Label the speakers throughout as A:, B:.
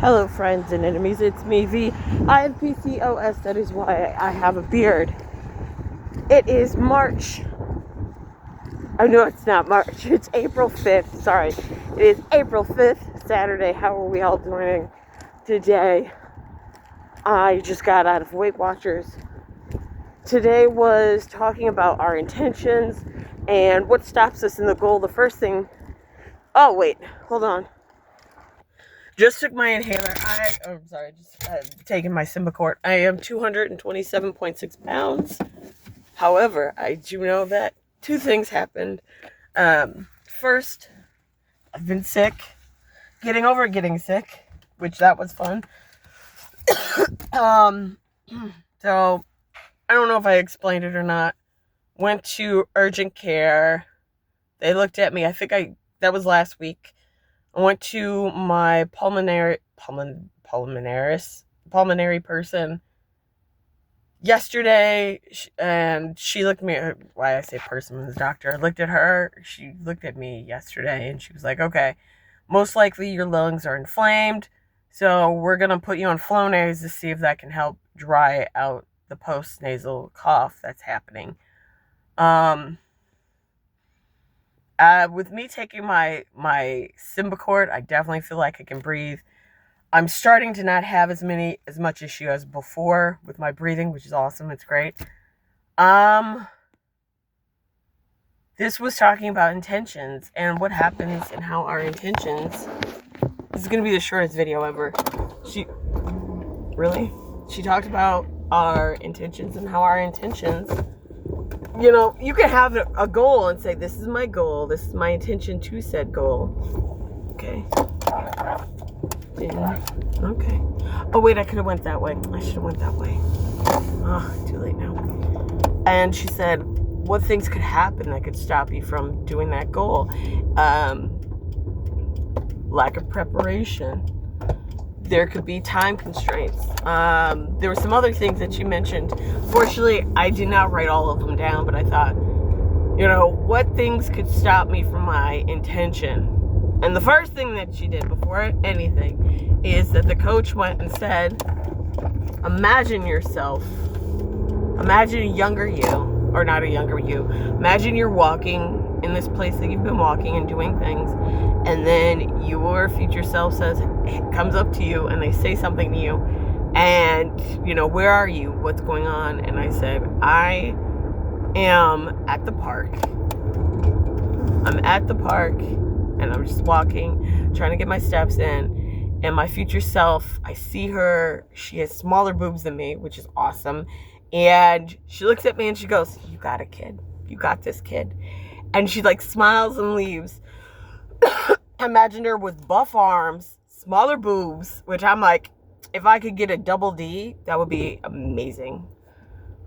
A: Hello friends and enemies, it's me V. I have PCOS, that is why I have a beard. It is March. Oh no, it's not March, it's April 5th, sorry. It is April 5th, Saturday. How are we all doing today? I just got out of Weight Watchers. Today was talking about our intentions and what stops us in the goal. The first thing, oh wait, hold on. Just took my inhaler. Taking my Symbicort. I am 227.6 pounds. However, I do know that two things happened. First, I've been sick. Getting over getting sick, which that was fun. So, I don't know if I explained it or not. Went to urgent care. They looked at me. That was last week. I went to my pulmonary person yesterday, and she looked at me. Why I say person was doctor. I looked at her. She looked at me yesterday, and she was like, "Okay, most likely your lungs are inflamed, so we're gonna put you on Flonase to see if that can help dry out the post-nasal cough that's happening." With me taking my Symbicort, I definitely feel like I can breathe. I'm starting to not have as much issue as before with my breathing, which is awesome. It's great. This was talking about intentions and what happens and how our intentions. This is going to be the shortest video ever. She talked about our intentions and how our intentions, you can have a goal and say, this is my goal. This is my intention to said goal. Okay. Yeah. Okay. Oh, wait, I could have went that way. I should have went that way. Too late now. And she said, what things could happen that could stop you from doing that goal? Lack of preparation. There could be time constraints. There were some other things that you mentioned. Fortunately, I did not write all of them down, but I thought, what things could stop me from my intention? And the first thing that she did before anything is that the coach went and said, imagine a younger you, or not a younger you. Imagine you're walking in this place that you've been walking and doing things, and then your future self comes up to you and they say something to you, and where are you, what's going on? And I said, I am at the park. I'm at the park and I'm just walking, trying to get my steps in, and my future self, I see her, she has smaller boobs than me, which is awesome, and she looks at me and she goes, you got it, kid, you got this, kid. And she smiles and leaves. I imagined her with buff arms, smaller boobs, which I'm like, if I could get a double D, that would be amazing.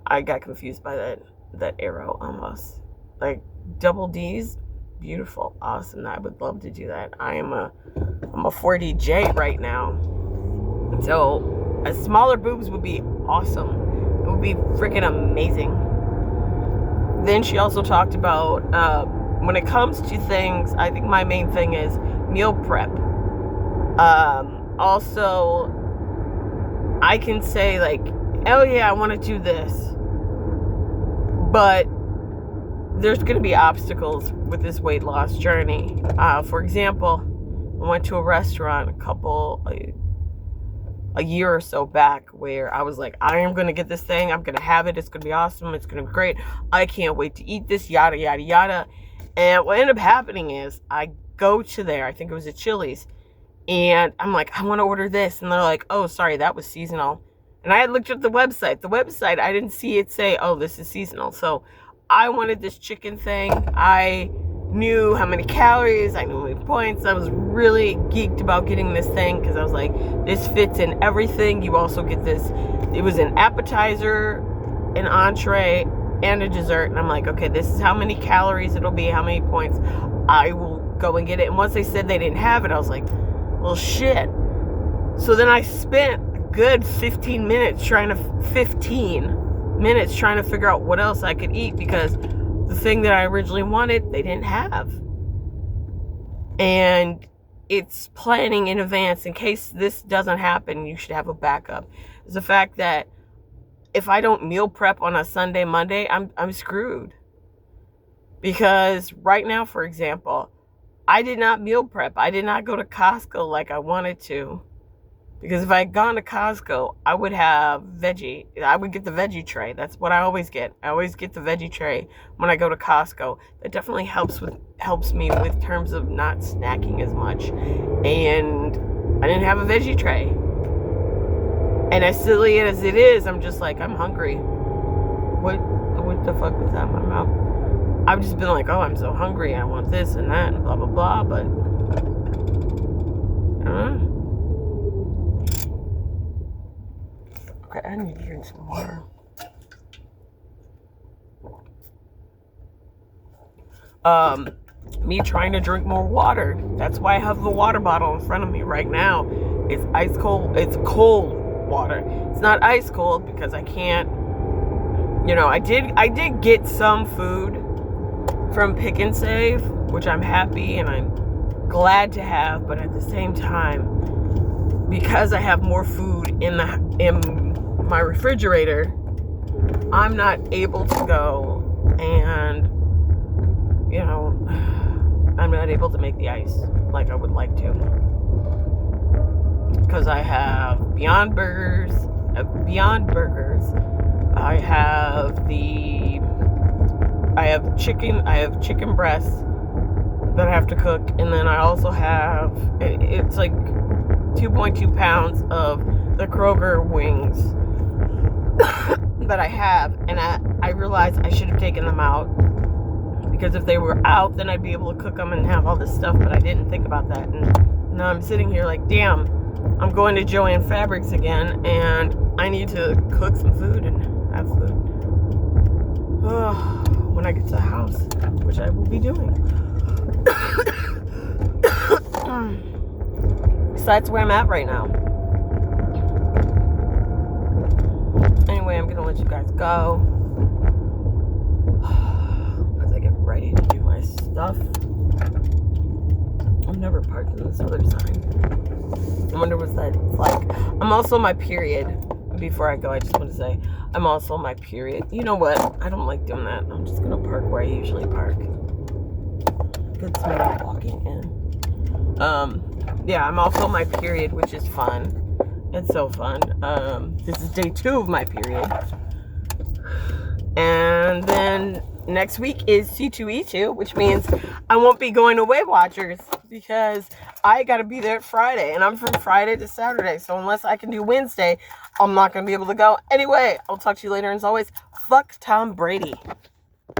A: I got confused by that arrow almost. Double D's, beautiful, awesome. I would love to do that. I'm a 4DJ right now. So smaller boobs would be awesome. It would be freaking amazing. Then she also talked about, when it comes to things, I think my main thing is meal prep. Also, I can say oh yeah, I want to do this, but there's going to be obstacles with this weight loss journey. For example, I went to a restaurant a year or so back where I was like, I am going to get this thing. I'm going to have it. It's going to be awesome. It's going to be great. I can't wait to eat this, yada, yada, yada. And what ended up happening is I go to there. I think it was at Chili's. And I'm like, I want to order this. And they're like, oh, sorry, that was seasonal. And I had looked at the website. The website, I didn't see it say, oh, this is seasonal. So I wanted this chicken thing. I knew how many calories, I knew how many points. I was really geeked about getting this thing because I was like, this fits in everything. You also get this. It was an appetizer, an entree, and a dessert. And I'm like, okay, this is how many calories it'll be, how many points. I will go and get it. And once they said they didn't have it, I was like, well, shit. So then I spent a good 15 minutes trying to figure out what else I could eat, because the thing that I originally wanted, they didn't have. And it's planning in advance in case this doesn't happen. You should have a backup. Is the fact that if I don't meal prep on a Sunday, Monday, I'm screwed. Because right now, for example, I did not meal prep. I did not go to Costco like I wanted to. Because if I had gone to Costco, I would have veggie. I would get the veggie tray. That's what I always get. I always get the veggie tray when I go to Costco. That definitely helps me with terms of not snacking as much. And I didn't have a veggie tray. And as silly as it is, I'm just like, I'm hungry. What the fuck was that in my mouth? I've just been like, oh, I'm so hungry. I want this and that and blah, blah, blah. But, okay, I need to drink some water. Me trying to drink more water. That's why I have the water bottle in front of me right now. It's ice cold. It's cold water. It's not ice cold because I can't, I did get some food from Pick and Save, which I'm happy and I'm glad to have, but at the same time, because I have more food in my refrigerator, I'm not able to go and, I'm not able to make the ice like I would like to. Because I have Beyond Burgers, I have chicken breasts that I have to cook, and then I also have, it's like 2.2 pounds of the Kroger wings that I have, and I realized I should have taken them out, because if they were out, then I'd be able to cook them and have all this stuff, but I didn't think about that, and now I'm sitting here like, damn, I'm going to Joann Fabrics again, and I need to cook some food and have food. When I get to the house, which I will be doing. So that's where I'm at right now. Anyway, I'm gonna let you guys go as I get ready to do my stuff. I've never parked on this other side. I wonder what that's like. I'm also my period. Before I go, I just want to say I'm also my period. You know what? I don't like doing that. I'm just gonna park where I usually park. Good smell walking in. Yeah, I'm also my period, which is fun. It's so fun. This is day 2 of my period. And then next week is C2E2, which means I won't be going to Weight Watchers because I got to be there Friday. And I'm from Friday to Saturday. So unless I can do Wednesday, I'm not going to be able to go. Anyway, I'll talk to you later. And as always, fuck Tom Brady.